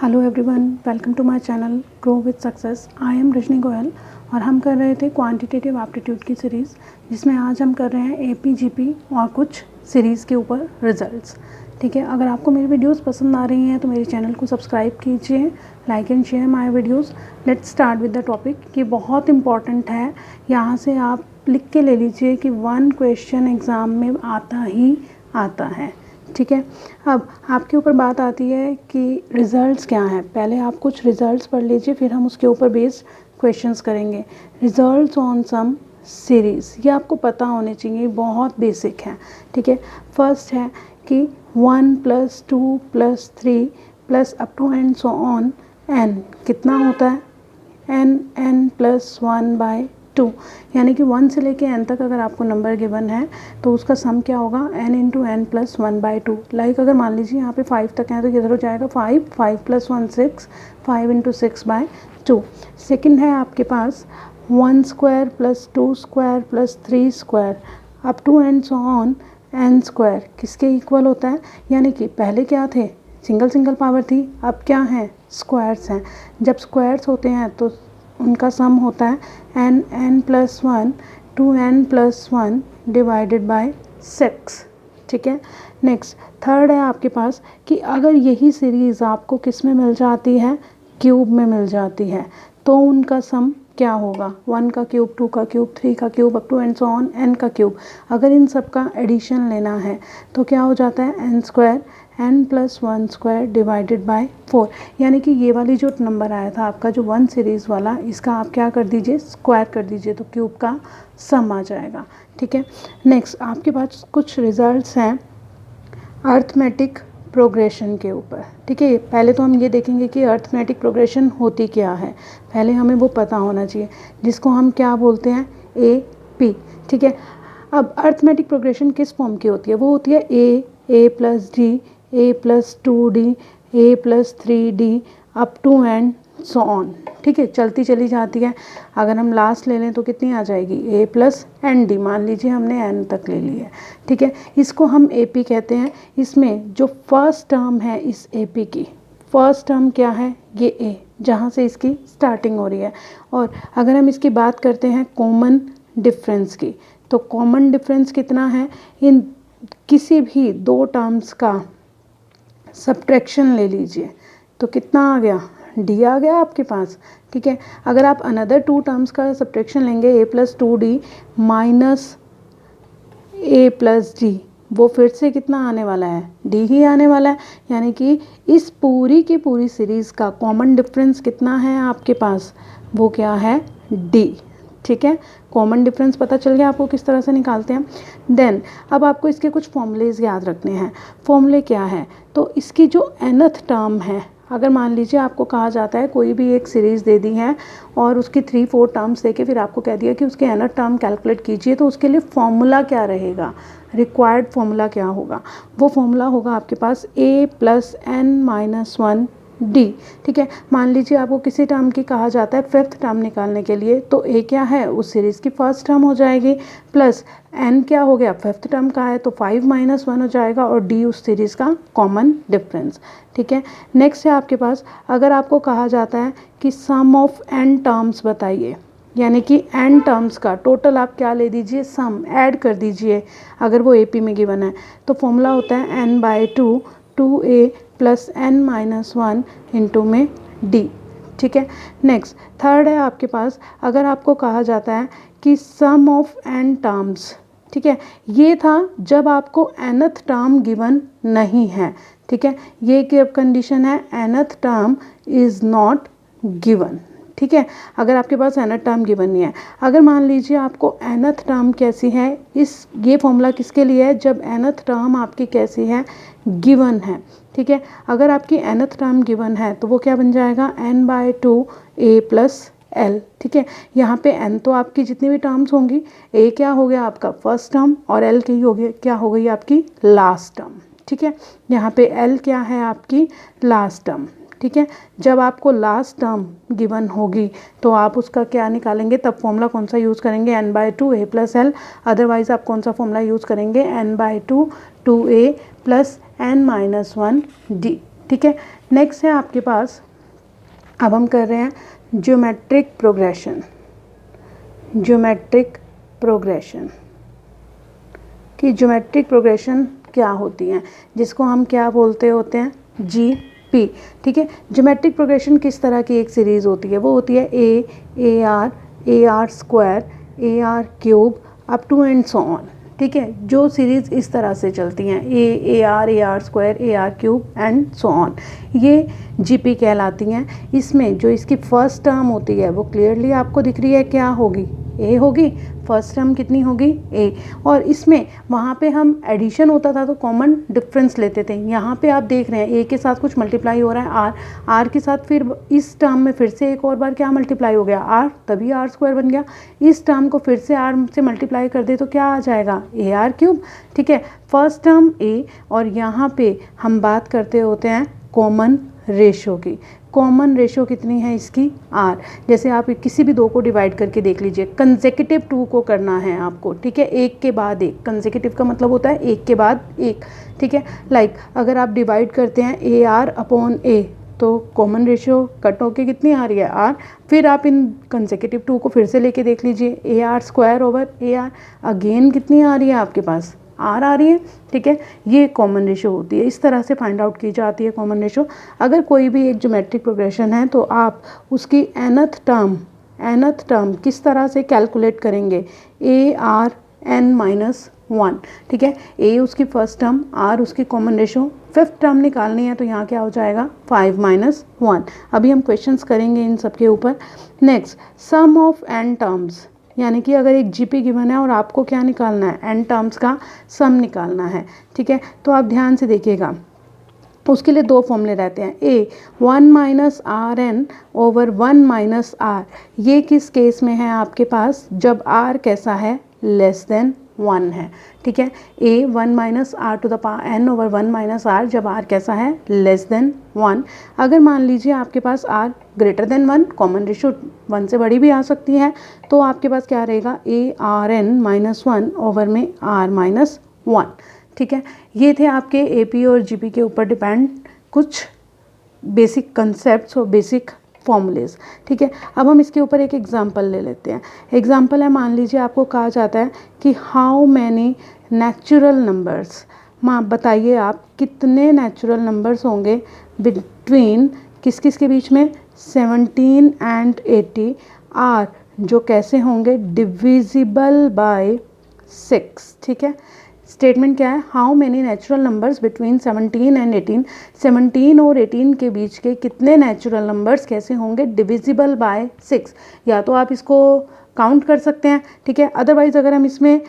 Hello everyone, welcome to my channel grow with success. I am Rajni Goyal और हम कर रहे थे क्वांटिटेटिव एप्टीट्यूड की सीरीज़, जिसमें आज हम कर रहे हैं एपी जीपी और कुछ सीरीज़ के ऊपर रिजल्ट्स। ठीक है, अगर आपको मेरी वीडियोस पसंद आ रही हैं तो मेरे चैनल को सब्सक्राइब कीजिए, like and share my videos. Let's start with the topic. ये बहुत इंपॉर्टेंट है, यहाँ से आप लिख के ले लीजिए कि 1 क्वेश्चन एग्ज़ाम में आता ही आता है। ठीक है, अब आपके ऊपर बात आती है कि रिज़ल्ट्स क्या हैं। पहले आप कुछ रिज़ल्ट्स पढ़ लीजिए, फिर हम उसके ऊपर बेस्ड क्वेश्चंस करेंगे। रिज़ल्ट्स ऑन सम सीरीज़, ये आपको पता होने चाहिए, बहुत बेसिक है। ठीक है, फर्स्ट है कि 1 + 2 + 3 + up to and so on n कितना होता है, n + 1/2, यानी कि 1 से लेके n तक अगर आपको नंबर गिवन है तो उसका सम क्या होगा, n × n + 1/2। लाइक अगर मान लीजिए यहाँ पे 5 तक है तो किधर हो जाएगा 5 + 1 6, 5 × 6/2। सेकंड है आपके पास 1² + 2² + 3² up to and so on n² किसके इक्वल होता है, यानी कि पहले क्या थे, सिंगल पावर थी, अब क्या है, स्क्वायर्स हैं। जब स्क्वायर्स होते हैं तो उनका सम होता है n + 1 to n + 1 / 6। ठीक है, नेक्स्ट थर्ड है आपके पास कि अगर यही सीरीज़ आपको किस में मिल जाती है, क्यूब में मिल जाती है, तो उनका सम क्या होगा, 1 का क्यूब, 2 का क्यूब, 3 का cube, up to and so on n का क्यूब। अगर इन सब का एडिशन लेना है तो क्या हो जाता है, n² n + 1² / 4, यानी कि ये वाली जो नंबर आया था आपका जो 1 सीरीज़ वाला, इसका आप क्या कर दीजिए, स्क्वायर कर दीजिए, तो क्यूब का सम आ जाएगा। ठीक है, नेक्स्ट आपके पास कुछ रिजल्ट्स हैं अर्थमेटिक प्रोग्रेशन के ऊपर। ठीक है, पहले तो हम ये देखेंगे कि अर्थमेटिक प्रोग्रेशन होती क्या है, पहले हमें वो पता होना चाहिए, जिसको हम क्या बोलते हैं, AP। ठीक है, अब अर्थमेटिक प्रोग्रेशन किस फॉर्म की होती है, वो होती है a + d, a + 2d, a + 3d up to and so on. ठीक है, चलती चली जाती है। अगर हम लास्ट ले लें तो कितनी आ जाएगी, a + nd, मान लीजिए हमने n तक ले ली है। ठीक है, इसको हम AP कहते हैं। इसमें जो फर्स्ट टर्म है इस AP की, फर्स्ट टर्म क्या है, ये a, जहाँ से इसकी स्टार्टिंग हो रही है। और अगर हम इसकी बात करते हैं कॉमन डिफरेंस की, तो कॉमन डिफरेंस कितना है, इन किसी भी 2 टर्म्स का सब्ट्रैक्शन ले लीजिए तो कितना आ गया, d आ गया आपके पास। ठीक है, अगर आप अनदर 2 टर्म्स का सब्ट्रैक्शन लेंगे, a + 2d - a + d, वो फिर से कितना आने वाला है, d ही आने वाला है। यानी कि इस पूरी की पूरी सीरीज़ का कॉमन डिफरेंस कितना है आपके पास, वो क्या है, d। ठीक है, कॉमन डिफरेंस पता चल गया आपको किस तरह से निकालते हैं। देन अब आपको इसके कुछ फॉर्मूलेज याद रखने हैं। फॉर्मूले क्या है, तो इसकी जो nth टर्म है, अगर मान लीजिए आपको कहा जाता है कोई भी एक सीरीज़ दे दी है और उसकी 3-4 टर्म्स देके फिर आपको कह दिया कि उसके nth टर्म कैलकुलेट कीजिए, तो उसके लिए फॉर्मूला क्या रहेगा, रिक्वायर्ड फॉर्मूला क्या होगा, वो फॉर्मूला होगा आपके पास a + n - 1 d। ठीक है, मान लीजिए आपको किसी टर्म की कहा जाता है 5th टर्म निकालने के लिए, तो a क्या है, उस सीरीज़ की फर्स्ट टर्म हो जाएगी, प्लस n क्या हो गया, 5th टर्म का है तो 5 - 1 हो जाएगा, और d उस सीरीज़ का कॉमन डिफरेंस। ठीक है, नेक्स्ट है आपके पास, अगर आपको कहा जाता है कि सम ऑफ n टर्म्स बताइए, यानी कि n टर्म्स का टोटल आप क्या ले दीजिए, सम ऐड कर दीजिए, अगर वो AP में गिवन है तो फॉर्मूला होता है n/2 2a + n - 1 इंटू में d। ठीक है, नेक्स्ट थर्ड है आपके पास, अगर आपको कहा जाता है कि सम ऑफ n टर्म्स, ठीक है, ये था जब आपको nth टर्म गिवन नहीं है। ठीक है, ये क्या कंडीशन है, nth term is not given. ठीक है, अगर आपके पास nth टर्म गिवन नहीं है, अगर मान लीजिए आपको nth टर्म कैसी है, ये फॉर्मूला किसके लिए है, जब nth टर्म आपकी कैसी है, गिवन है। ठीक है, अगर आपकी nth टर्म गिवन है तो वो क्या बन जाएगा, n/2 a + l। ठीक है, यहाँ पे n तो आपकी जितनी भी टर्म्स होंगी, a क्या हो गया आपका फर्स्ट टर्म, और l की हो गया, क्या हो गई आपकी लास्ट टर्म। ठीक है, यहाँ पे l क्या है आपकी लास्ट टर्म। ठीक है, जब आपको लास्ट टर्म गिवन होगी तो आप उसका क्या निकालेंगे, तब फॉर्मूला कौन सा यूज़ करेंगे, n/2 a + l। अदरवाइज़ आप कौन सा फॉर्मूला यूज़ करेंगे, n/2 2a + n - 1 d। ठीक है। नेक्स्ट है आपके पास, अब हम कर रहे हैं ज्योमेट्रिक प्रोग्रेशन। ज्योमेट्रिक प्रोग्रेशन कि ज्योमेट्रिक प्रोग्रेशन क्या होती हैं, जिसको हम क्या बोलते होते हैं, जीपी। ठीक है। ज्योमेट्रिक प्रोग्रेशन किस तरह की एक सीरीज़ होती है, वो होती है a r square, a r cube up to and so on. ठीक है। जो सीरीज़ इस तरह से चलती हैं, a r square, a r cube and so on, ये जीपी कहलाती हैं। इसमें जो इसकी फर्स्ट टर्म होती है वो क्लियरली आपको दिख रही है, क्या होगी, ए होगी। फर्स्ट टर्म कितनी होगी, ए। और इसमें वहाँ पे हम एडिशन होता था तो कॉमन डिफरेंस लेते थे। यहाँ पे आप देख रहे हैं ए के साथ कुछ मल्टीप्लाई हो रहा है, आर के साथ फिर इस टर्म में फिर से एक और बार क्या मल्टीप्लाई हो गया, आर, तभी आर स्क्वायर बन गया। इस टर्म को फिर से आर से मल्टीप्लाई कर दे तो क्या आ जाएगा, ए आर क्यूब। ठीक है। फर्स्ट टर्म ए, और यहाँ पे हम बात करते होते हैं कॉमन रेशो की। कॉमन रेशो कितनी है इसकी, आर। जैसे आप किसी भी दो को डिवाइड करके देख लीजिए, कंसेक्यूटिव टू को करना है आपको। ठीक है। एक के बाद एक, कंसेक्यूटिव का मतलब होता है एक के बाद एक। ठीक है। लाइक अगर आप डिवाइड करते हैं ए आर अपॉन ए, तो कॉमन रेशियो कट होके कितनी आ रही है, आर। फिर आप इन कंसेक्यूटिव टू को फिर से लेके देख लीजिए, ए r square over A R, again कितनी आ रही है आपके पास, आर आ रही है। ठीक है। ये कॉमन रेशो होती है, इस तरह से फाइंड आउट की जाती है कॉमन रेशो। अगर कोई भी एक ज्योमेट्रिक प्रोग्रेशन है तो आप उसकी एनथ टर्म किस तरह से कैलकुलेट करेंगे, ए आर एन माइनस 1। ठीक है। ए उसकी फर्स्ट टर्म, आर उसकी कॉमन रेशो, फिफ्थ टर्म निकालनी है तो यहाँ क्या हो जाएगा, 5 माइनस 1। अभी हम क्वेश्चंस करेंगे इन सब के ऊपर। Next, sum of n terms, यानी कि अगर एक जीपी गिवन है और आपको क्या निकालना है, एन टर्म्स का सम निकालना है। ठीक है। तो आप ध्यान से देखिएगा, उसके लिए दो फॉर्मूले रहते हैं, a 1 minus r n over 1 minus r. ये किस केस में है आपके पास, जब आर कैसा है, लेस देन 1 है। ठीक है। A 1 minus R to the power N over 1 minus R, जब आर कैसा है, लेस देन 1। अगर मान लीजिए आपके पास R greater than 1, common ratio 1 से बड़ी भी आ सकती है, तो आपके पास क्या रहेगा, a r n minus 1 over में आर माइनस 1। ठीक है। ये थे आपके एपी और जीपी के ऊपर डिपेंड कुछ बेसिक कंसेप्ट्स और बेसिक फॉर्मूलेज। ठीक है। अब हम इसके ऊपर एक एग्जांपल ले लेते हैं। एग्जांपल है, मान लीजिए आपको कहा जाता है कि हाउ मैनी नेचुरल नंबर्स, माँ बताइए आप कितने नेचुरल नंबर्स होंगे बिटवीन किस किस के बीच में, 17 एंड 80 आर, जो कैसे होंगे, डिविजिबल बाय 6। ठीक है। स्टेटमेंट क्या है, how many natural numbers between 17 and 18, 17 और 18 के बीच के कितने नेचुरल नंबर्स कैसे होंगे, डिविजिबल बाय 6। या तो आप इसको काउंट कर सकते हैं। ठीक है। अदरवाइज अगर हम इसमें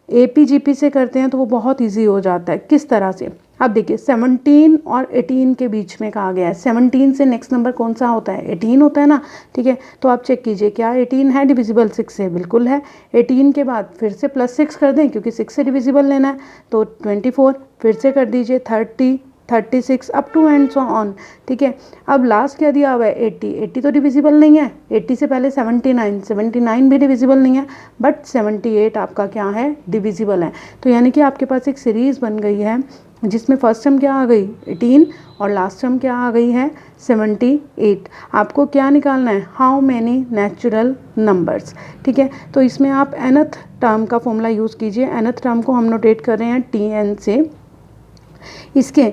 एपी जीपी से करते हैं तो वो बहुत इजी हो जाता है। किस तरह से, अब देखिए 17 और 18 के बीच में कहा गया है, 17 से नेक्स्ट नंबर कौन सा होता है, 18 होता है ना। ठीक है। तो आप चेक कीजिए क्या 18 है डिविजिबल 6 से, बिल्कुल है। 18 के बाद फिर से प्लस 6 कर दें क्योंकि 6 से डिविजिबल लेना है, तो 24, फिर से कर दीजिए 30, 36 up to and so on. ठीक है। अब लास्ट क्या दिया हुआ है, 80 तो डिविजिबल नहीं है। 80 से पहले 79 भी डिविजिबल नहीं है, बट 78 आपका क्या है, डिविजिबल है। तो यानी कि आपके पास एक सीरीज़ बन गई है जिसमें फर्स्ट टर्म क्या आ गई, 18, और लास्ट टर्म क्या आ गई है, 78। आपको क्या निकालना है, हाउ मैनी नेचुरल नंबर्स। ठीक है। तो इसमें आप एनथ टर्म का फॉर्मूला यूज़ कीजिए। एनथ टर्म को हम नोटेट कर रहे हैं टी एन से। इसके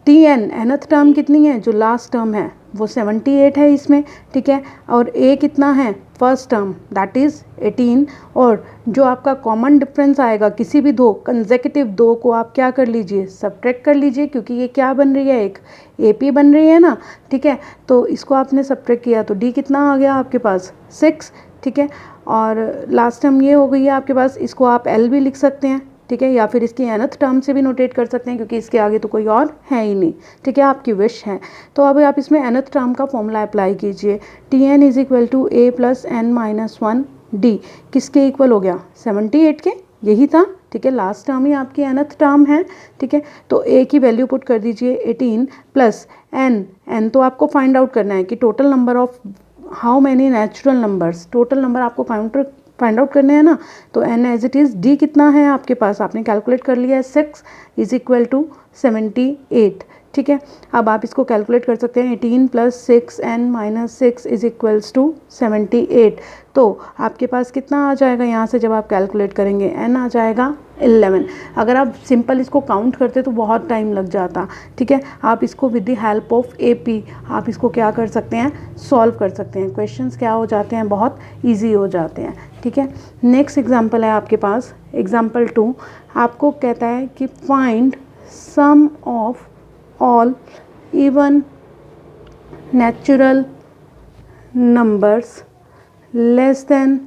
टी एन एनथ टर्म कितनी है, जो लास्ट टर्म है वो 78 है इसमें। ठीक है। और ए कितना है, फर्स्ट टर्म दैट इज़ 18। और जो आपका कॉमन डिफरेंस आएगा किसी भी दो कंसेक्यूटिव दो को आप क्या कर लीजिए, सब्ट्रैक्ट कर लीजिए, क्योंकि ये क्या बन रही है, एक एपी बन रही है ना। ठीक है। तो इसको आपने सब्ट्रैक्ट किया तो डी कितना आ गया आपके पास, 6। ठीक है। और लास्ट टर्म ये हो गई है आपके पास, इसको आप एल भी लिख सकते हैं। ठीक है। या फिर इसकी एनथ टर्म से भी नोटेट कर सकते हैं क्योंकि इसके आगे तो कोई और है ही नहीं। ठीक है। आपकी विश है। तो अब आप इसमें एनथ टर्म का फॉर्मूला अप्लाई कीजिए, t n is equal to a plus n minus 1 d. किसके इक्वल हो गया, 78 के, यही था। ठीक है। लास्ट टर्म ही आपकी एनथ टर्म है। ठीक है। तो ए की वैल्यू पुट कर दीजिए 18 प्लस एन तो आपको फाइंड आउट करना है कि total number of how many natural numbers, total number आपको फाइंड आउट करने हैं ना। तो n as it is, d कितना है आपके पास, आपने कैलकुलेट कर लिया है, 6 इज इक्वल टू 78। ठीक है। अब आप इसको कैलकुलेट कर सकते हैं, 18 + 6n - 6 = 78। तो आपके पास कितना आ जाएगा यहाँ से जब आप कैलकुलेट करेंगे, n आ जाएगा 11। अगर आप सिंपल इसको काउंट करते तो बहुत टाइम लग जाता, ठीक है। आप इसको with the help of AP आप इसको क्या कर सकते हैं, सॉल्व कर सकते हैं। क्वेश्चंस क्या हो जाते हैं, बहुत ईजी हो जाते हैं, ठीक है। नेक्स्ट एग्जाम्पल है आपके पास एग्जाम्पल 2। आपको कहता है कि find sum of all even natural numbers less than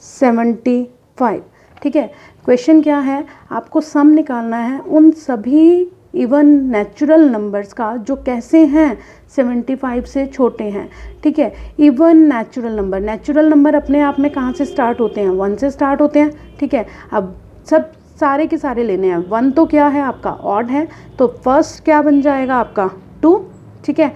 75, ठीक है। क्वेश्चन क्या है, आपको सम निकालना है उन सभी इवन नेचुरल नंबर्स का जो कैसे हैं 75 से छोटे हैं, ठीक है। इवन नेचुरल नंबर अपने आप में कहाँ से स्टार्ट होते हैं, 1 से स्टार्ट होते हैं, ठीक है। अब सब सारे के सारे लेने हैं। 1 तो क्या है आपका, ऑड है, तो फर्स्ट क्या बन जाएगा आपका 2, ठीक है।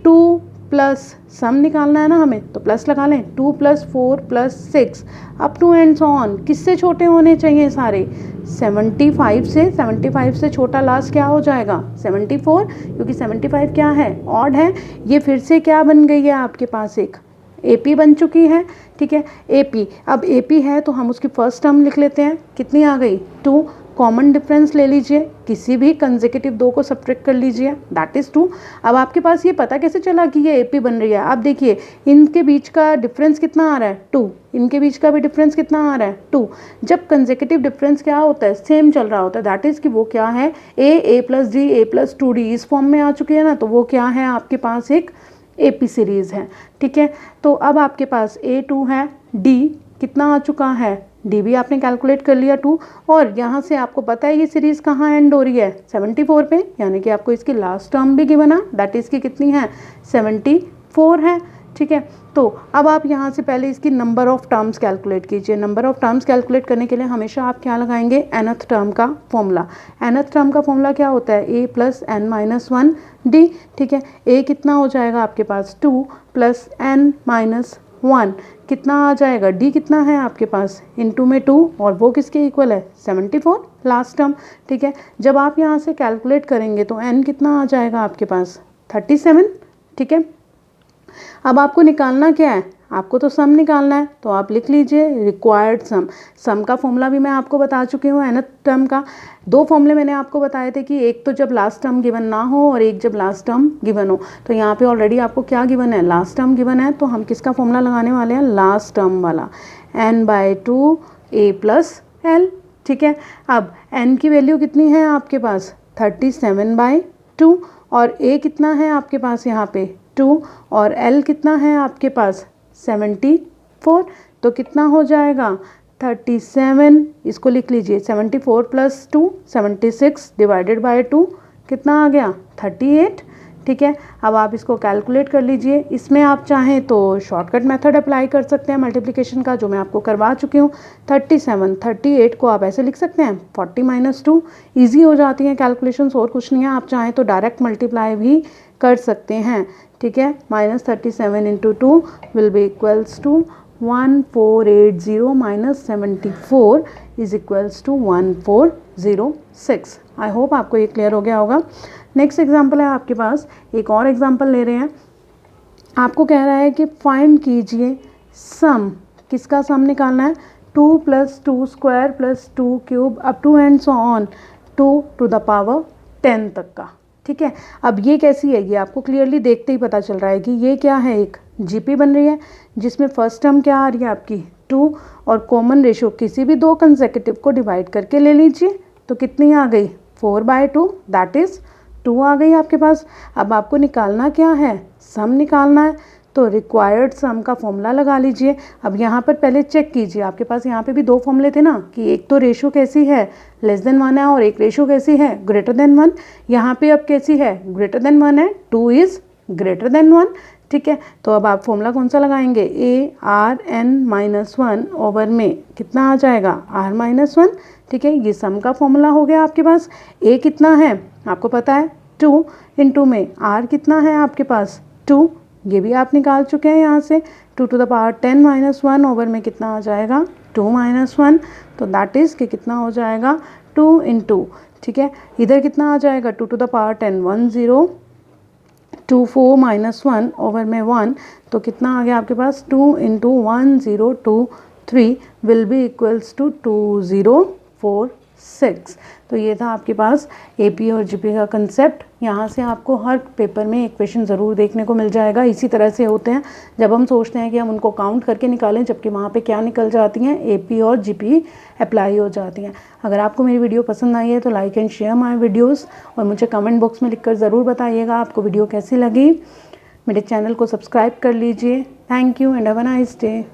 2 प्लस सम निकालना है ना हमें, तो प्लस लगा लें, 2 + 4 + 6 up to and so on. किससे छोटे होने चाहिए सारे, 75 से। 75 से छोटा लास्ट क्या हो जाएगा 74, क्योंकि 75 क्या है, ऑड है। ये फिर से क्या बन गई है आपके पास, एक AP बन चुकी है, ठीक है। AP, अब AP है तो हम उसकी फर्स्ट टर्म लिख लेते हैं, कितनी आ गई 2। कॉमन डिफरेंस ले लीजिए, किसी भी कंसेक्यूटिव 2 को सब्ट्रैक्ट कर लीजिए, दैट इज़ 2। अब आपके पास ये पता कैसे चला कि ये AP बन रही है, आप देखिए इनके बीच का डिफरेंस कितना आ रहा है 2, इनके बीच का भी डिफरेंस कितना आ रहा है 2। जब कंसेक्यूटिव डिफरेंस क्या होता है, सेम चल रहा होता है, दैट इज़ कि वो क्या है A + D A + 2D इस फॉर्म में आ चुकी है ना, तो वो क्या है आपके पास एक AP सीरीज़ है, ठीक है। तो अब आपके पास A2 है, D कितना आ चुका है, D भी आपने कैलकुलेट कर लिया 2, और यहाँ से आपको पता है ये सीरीज़ कहाँ एंड हो रही है 74 पे, यानी कि आपको इसकी लास्ट टर्म भी गिवन है, दैट इज़ की कितनी है 74 है, ठीक है। तो अब आप यहाँ से पहले इसकी नंबर ऑफ़ टर्म्स कैलकुलेट कीजिए। नंबर ऑफ़ टर्म्स कैलकुलेट करने के लिए हमेशा आप क्या लगाएंगे, nth टर्म का फॉर्मूला। nth टर्म का फॉर्मूला क्या होता है, A + n - 1 D, ठीक है। A कितना हो जाएगा आपके पास 2 + n - 1 कितना आ जाएगा, D कितना है आपके पास इनटू में 2, और वो किसके इक्वल है 74 लास्ट टर्म, ठीक है। जब आप यहाँ से कैलकुलेट करेंगे तो n कितना आ जाएगा आपके पास 37, ठीक है। अब आपको निकालना क्या है, आपको तो सम निकालना है, तो आप लिख लीजिए रिक्वायर्ड सम। सम का फॉर्मूला भी मैं आपको बता चुकी हूँ, nth टर्म का 2 फॉर्मूले मैंने आपको बताए थे कि एक तो जब लास्ट टर्म गिवन ना हो और एक जब लास्ट टर्म गिवन हो। तो यहाँ पे ऑलरेडी आपको क्या गिवन है, लास्ट टर्म गिवन है, तो हम किसका फॉर्मूला लगाने वाले हैं, लास्ट टर्म वाला, n/2 A + L, ठीक है। अब n की वैल्यू कितनी है आपके पास 37/2, और A कितना है आपके पास यहाँ पे 2, और L कितना है आपके पास 74, तो कितना हो जाएगा 37, इसको लिख लीजिए 74 + 2 76 / 2 कितना आ गया 38, ठीक है। अब आप इसको कैलकुलेट कर लीजिए। इसमें आप चाहें तो शॉर्टकट मेथड अप्लाई कर सकते हैं मल्टीप्लिकेशन का, जो मैं आपको करवा चुकी हूँ। 38 को आप ऐसे लिख सकते हैं 40 - 2, ईजी हो जाती हैं कैलकुलेशंस, और कुछ नहीं है। आप चाहें तो डायरेक्ट मल्टीप्लाई भी कर सकते हैं, ठीक है। -37 × 2 will be equals to 1480 - 74 = 1406। I hope आपको ये क्लियर हो गया होगा। नेक्स्ट एग्जाम्पल है आपके पास, एक और एग्जाम्पल ले रहे हैं। आपको कह रहा है कि फाइंड कीजिए सम, किसका सम निकालना है 2 + 2² + 2³ up to and so on 2 to the power 10 तक का, ठीक है। अब ये कैसी है, ये आपको क्लियरली देखते ही पता चल रहा है कि ये क्या है, एक GP बन रही है, जिसमें फर्स्ट टर्म क्या आ रही है आपकी 2, और कॉमन रेशो किसी भी 2 कंसेक्यूटिव को डिवाइड करके ले लीजिए, तो कितनी आ गई 4/2, दैट इज़ 2 आ गई आपके पास। अब आपको निकालना क्या है, सम निकालना है, तो रिक्वायर्ड सम का फॉर्मूला लगा लीजिए। अब यहाँ पर पहले चेक कीजिए, आपके पास यहाँ पे भी 2 फॉर्मूले थे ना, कि एक तो रेशो कैसी है <1 है, और एक रेशो कैसी है <1। यहाँ पे अब कैसी है <1 है, 2 इज़ <1, ठीक है। तो अब आप फॉर्मूला कौन सा लगाएंगे, ARn - 1 में कितना आ जाएगा R - 1, ठीक है। ये सम का फॉर्मूला हो गया आपके पास। A कितना है आपको पता है 2, इंटू में R कितना है आपके पास 2, ये भी आप निकाल चुके हैं यहाँ से। 2 to the power 10 - 1 ओवर में कितना आ जाएगा 2 - 1, तो दैट इज़ कि कितना हो जाएगा 2 × ठीक है। इधर कितना आ जाएगा 2 to the power 10 1 0 2 4 minus 1 over में 1, तो कितना आ गया आपके पास 2 into 1 0 2 3 will be equals to 2 0 4 6। तो ये था आपके पास एपी और जीपी का कंसेप्ट। यहाँ से आपको हर पेपर में एक क्वेश्चन ज़रूर देखने को मिल जाएगा। इसी तरह से होते हैं जब हम सोचते हैं कि हम उनको काउंट करके निकालें, जबकि वहाँ पे क्या निकल जाती हैं, एपी और जीपी अप्लाई हो जाती हैं। अगर आपको मेरी वीडियो पसंद आई है तो like and share my videos और मुझे कमेंट बॉक्स में लिखकर ज़रूर बताइएगा आपको वीडियो कैसी लगी। मेरे चैनल को सब्सक्राइब कर लीजिए। Thank you and have a nice day.